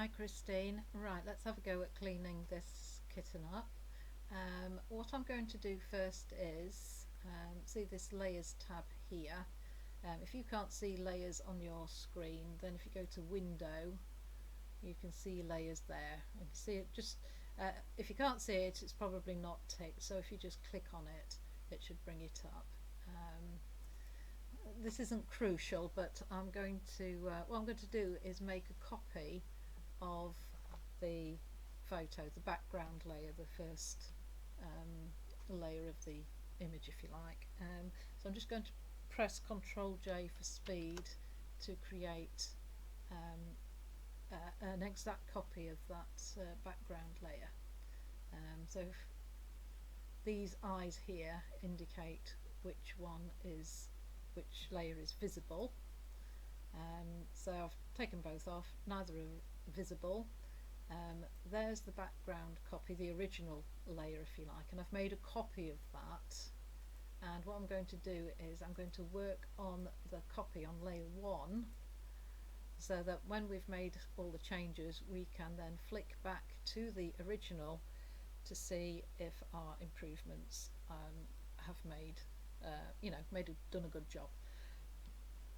Hi Christine. Right, let's have a go at cleaning this kitten up. What I'm going to do first is see this layers tab here. If you can't see layers on your screen, then if you go to window, you can see layers there. You can see it just, if you can't see it, it's probably not ticked, so if you just click on it, it should bring it up. This isn't crucial, but I'm going to, what I'm going to do is make a copy of the photo, the background layer, the first layer of the image, if you like. So I'm just going to press Ctrl J for speed to create an exact copy of that background layer. So these eyes here indicate which layer is visible. So I've taken both off, neither are visible. There's the background copy, the original layer if you like, and I've made a copy of that, and what I'm going to do is I'm going to work on the copy on layer 1 so that when we've made all the changes we can then flick back to the original to see if our improvements have done a good job.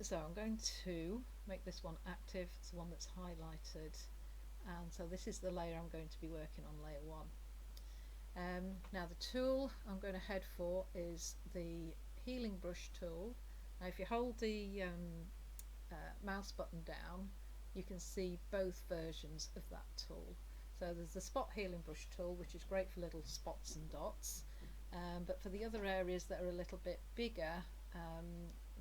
So I'm going to make this one active, it's the one that's highlighted, and so this is the layer I'm going to be working on, layer 1. Now the tool I'm going to head for is the healing brush tool. Now if you hold the mouse button down, you can see both versions of that tool. So there's the spot healing brush tool, which is great for little spots and dots, but for the other areas that are a little bit bigger,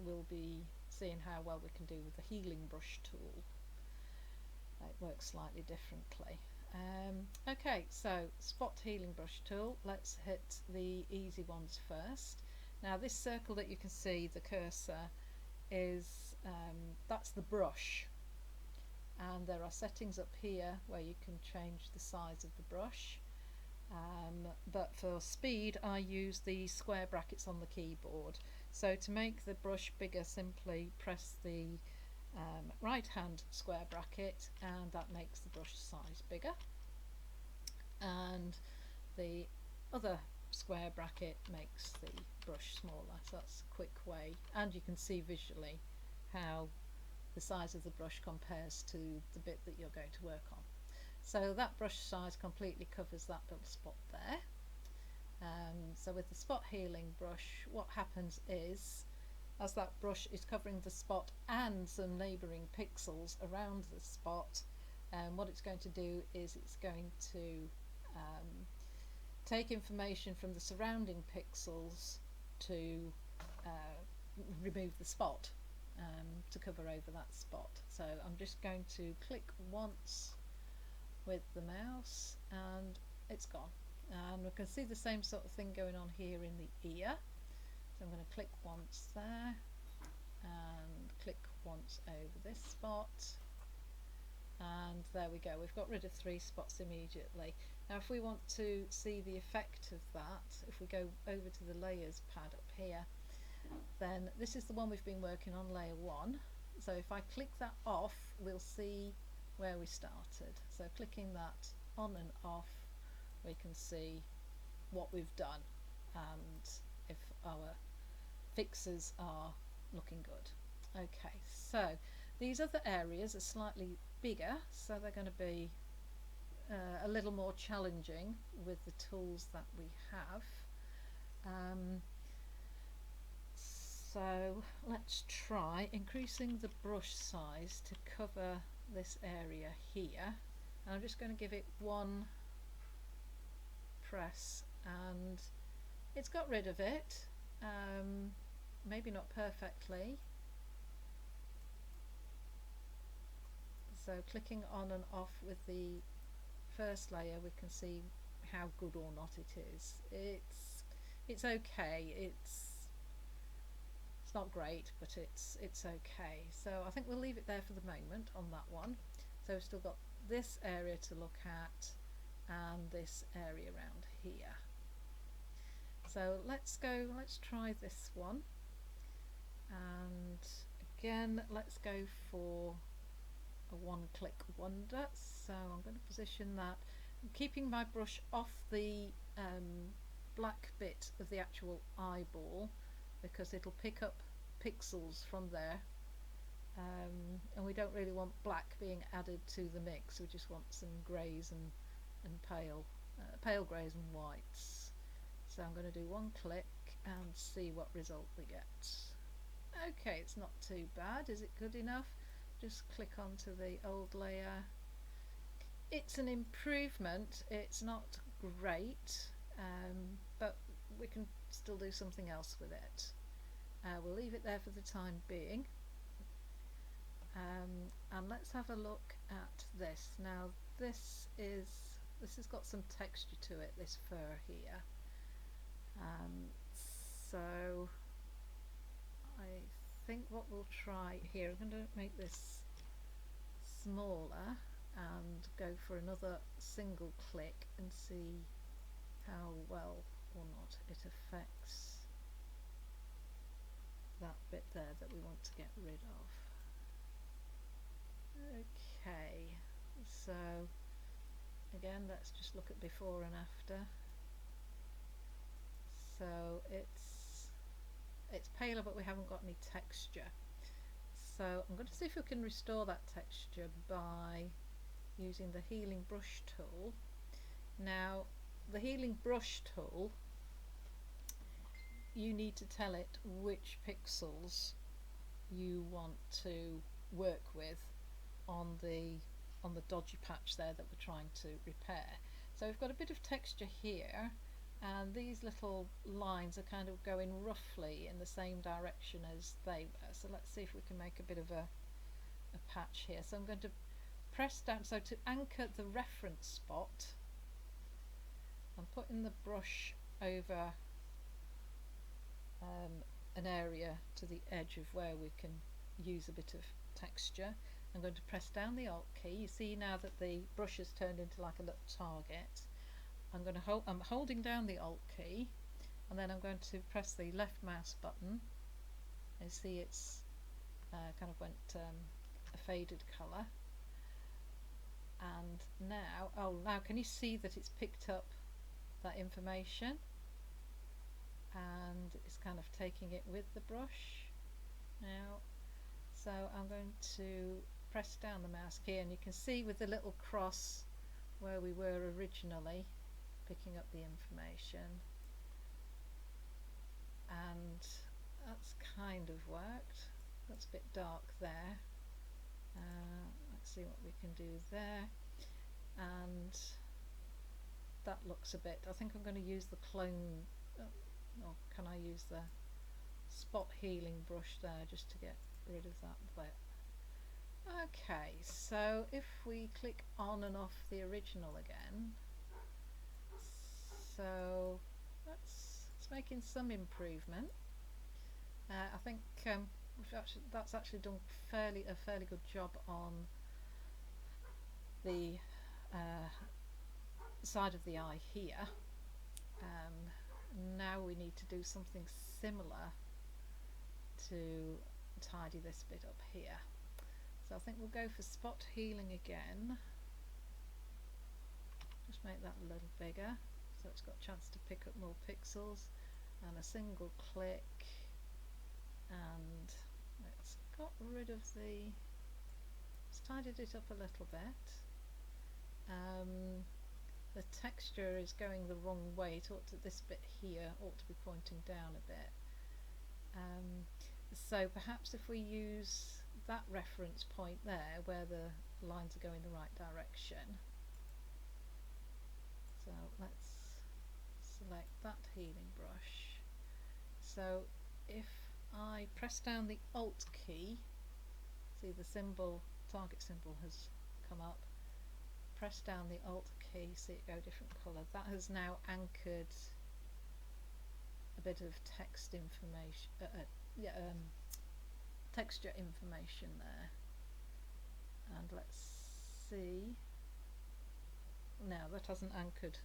we'll be seeing how well we can do with the healing brush tool. It works slightly differently. Okay, so spot healing brush tool, let's hit the easy ones first. Now this circle that you can see, the cursor, is that's the brush, and there are settings up here where you can change the size of the brush, but for speed I use the square brackets on the keyboard. So to make the brush bigger, simply press the right hand square bracket and that makes the brush size bigger, and the other square bracket makes the brush smaller. So that's a quick way, and you can see visually how the size of the brush compares to the bit that you're going to work on. So that brush size completely covers that little spot there. So with the spot healing brush, what happens is, as that brush is covering the spot and some neighbouring pixels around the spot, what it's going to do is it's going to take information from the surrounding pixels to remove the spot, to cover over that spot. So I'm just going to click once with the mouse and it's gone, and we can see the same sort of thing going on here in the ear. So I'm going to click once there and click once over this spot, and there we go, we've got rid of 3 spots immediately. Now if we want to see the effect of that, if we go over to the layers pad up here, then this is the one we've been working on, layer 1. So if I click that off, we'll see where we started. So clicking that on and off, we can see what we've done and if our fixes are looking good. Okay, so these other areas are slightly bigger, so they're going to be a little more challenging with the tools that we have. So let's try increasing the brush size to cover this area here. And I'm just going to give it one press and it's got rid of it, maybe not perfectly. So clicking on and off with the first layer, we can see how good or not it is. It's okay. It's not great, but it's okay. So I think we'll leave it there for the moment on that one. So we've still got this area to look at and this area around here. So let's try this one, and again let's go for a one-click wonder. So I'm going to position that, I'm keeping my brush off the black bit of the actual eyeball because it'll pick up pixels from there, and we don't really want black being added to the mix. We just want some greys and pale greys and whites. So I'm going to do one click and see what result we get. Okay, it's not too bad. Is it good enough? Just click onto the old layer. It's an improvement. It's not great, but we can still do something else with it. We'll leave it there for the time being. And let's have a look at this. Now this has got some texture to it, this fur here. So I think what we'll try here, I'm going to make this smaller and go for another single click and see how well or not it affects that bit there that we want to get rid of. Okay, so again, let's just look at before and after. So it's paler, but we haven't got any texture. So I'm going to see if we can restore that texture by using the healing brush tool. Now the healing brush tool, you need to tell it which pixels you want to work with on the dodgy patch there that we're trying to repair. So we've got a bit of texture here, and these little lines are kind of going roughly in the same direction as they were. So let's see if we can make a bit of a patch here. So I'm going to press down, so to anchor the reference spot, I'm putting the brush over an area to the edge of where we can use a bit of texture. I'm going to press down the Alt key. You see now that the brush has turned into like a little target. I'm holding down the Alt key, and then I'm going to press the left mouse button. You see it's kind of went a faded colour. And now can you see that it's picked up that information and it's kind of taking it with the brush now? So I'm going to press down the mouse key, and you can see with the little cross where we were originally, picking up the information, and that's kind of worked. That's a bit dark there. Let's see what we can do there, and that looks a bit, I think I'm going to use the clone, or can I use the spot healing brush there just to get rid of that bit. Okay, so if we click on and off the original again, so it's making some improvement. I think that's actually done a fairly good job on the side of the eye here. Now we need to do something similar to tidy this bit up here. So I think we'll go for spot healing again. Just make that a little bigger so it's got a chance to pick up more pixels, and a single click, and it's got rid of it's tidied it up a little bit. The texture is going the wrong way. This bit here ought to be pointing down a bit. So perhaps if we use that reference point there where the lines are going the right direction. So let's select that healing brush. So if I press down the Alt key, see the symbol, target symbol has come up. Press down the Alt key, see it go different colour. That has now anchored a bit of text information, texture information there. And let's see, now that hasn't anchored.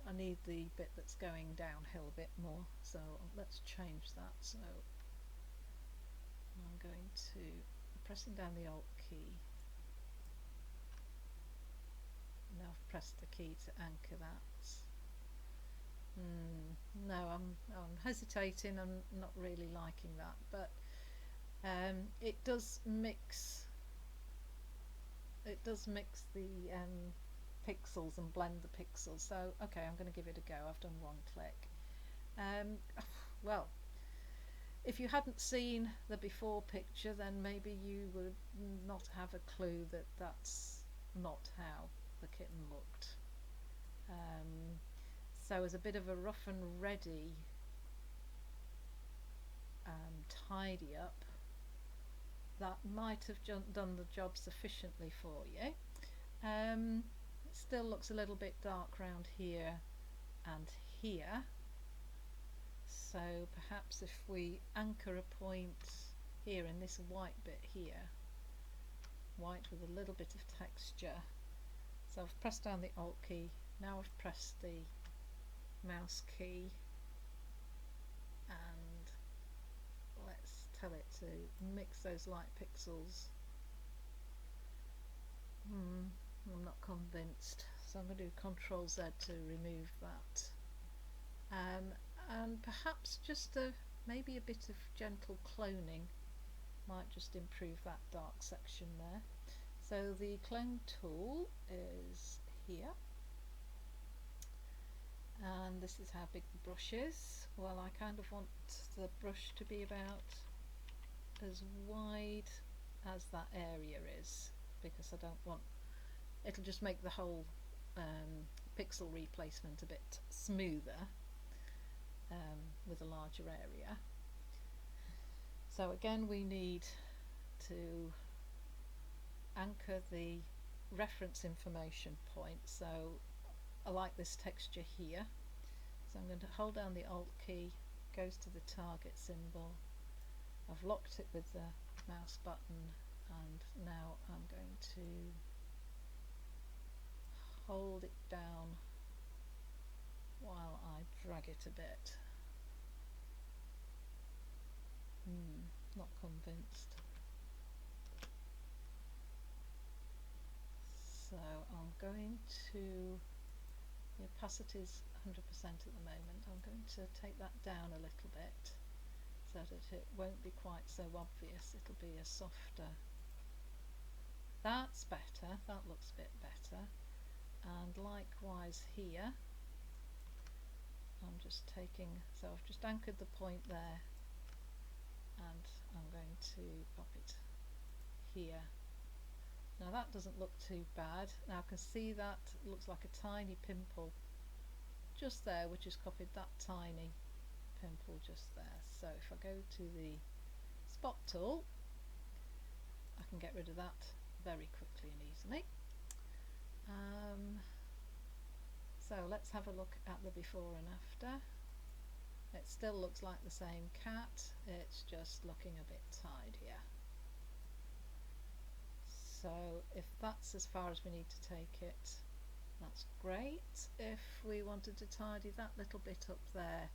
I need the bit that's going downhill a bit more, so let's change that. So I'm going to, pressing down the Alt key, press the key to anchor that. No, I'm hesitating. I'm not really liking that, but it does mix. It does mix the pixels and blend the pixels. So okay, I'm going to give it a go. I've done one click. Well, if you hadn't seen the before picture, then maybe you would not have a clue that that's not how the kitten looked. So as a bit of a rough and ready tidy up, that might have done the job sufficiently for you. It still looks a little bit dark round here and here, so perhaps if we anchor a point here in this white bit here, white with a little bit of texture. So I've pressed down the Alt key, now I've pressed the mouse key, and let's tell it to mix those light pixels. I'm not convinced, so I'm going to do Ctrl Z to remove that. And perhaps just maybe a bit of gentle cloning might just improve that dark section there. So the clone tool is here, and this is how big the brush is. Well, I kind of want the brush to be about as wide as that area is, because I don't want, it'll just make the whole pixel replacement a bit smoother with a larger area. So again, we need to anchor the reference information point. So I like this texture here, so I'm going to hold down the Alt key, goes to the target symbol, I've locked it with the mouse button, and now I'm going to hold it down while I drag it a bit. Not convinced. So I'm going to, the opacity is 100% at the moment. I'm going to take that down a little bit so that it won't be quite so obvious. It'll be a softer. That's better. That looks a bit better. And likewise here, I'm just taking, so I've just anchored the point there, and I'm going to pop it here. Now that doesn't look too bad. Now I can see that it looks like a tiny pimple just there, which has copied that tiny pimple just there. So if I go to the spot tool, I can get rid of that very quickly and easily. So let's have a look at the before and after. It still looks like the same cat, it's just looking a bit tidier. So if that's as far as we need to take it, that's great. If we wanted to tidy that little bit up there,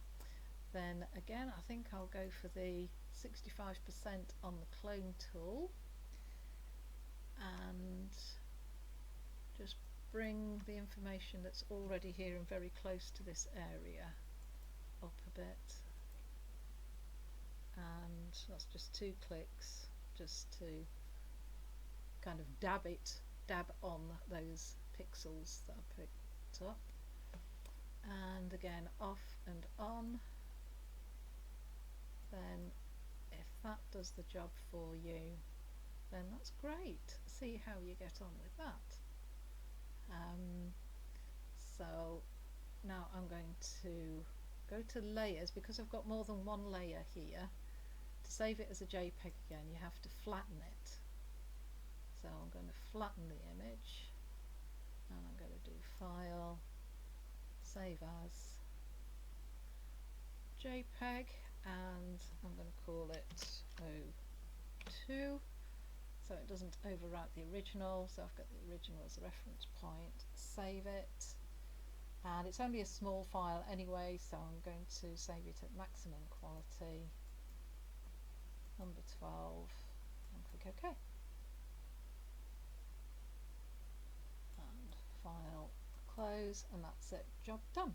then again I think I'll go for the 65% on the clone tool and just bring the information that's already here and very close to this area up a bit, and that's just 2 clicks just to kind of dab on those pixels that I picked up, and again off and on. Then if that does the job for you, then that's great. See how you get on with that. So now I'm going to go to layers, because I've got more than one layer here. To save it as a JPEG again, you have to flatten it. So I'm going to flatten the image, and I'm going to do File, Save As, JPEG, and I'm going to call it 02, so it doesn't overwrite the original. So I've got the original as a reference point, save it, and it's only a small file anyway, so I'm going to save it at maximum quality, number 12, and click OK. And File, those, and that's it, job done.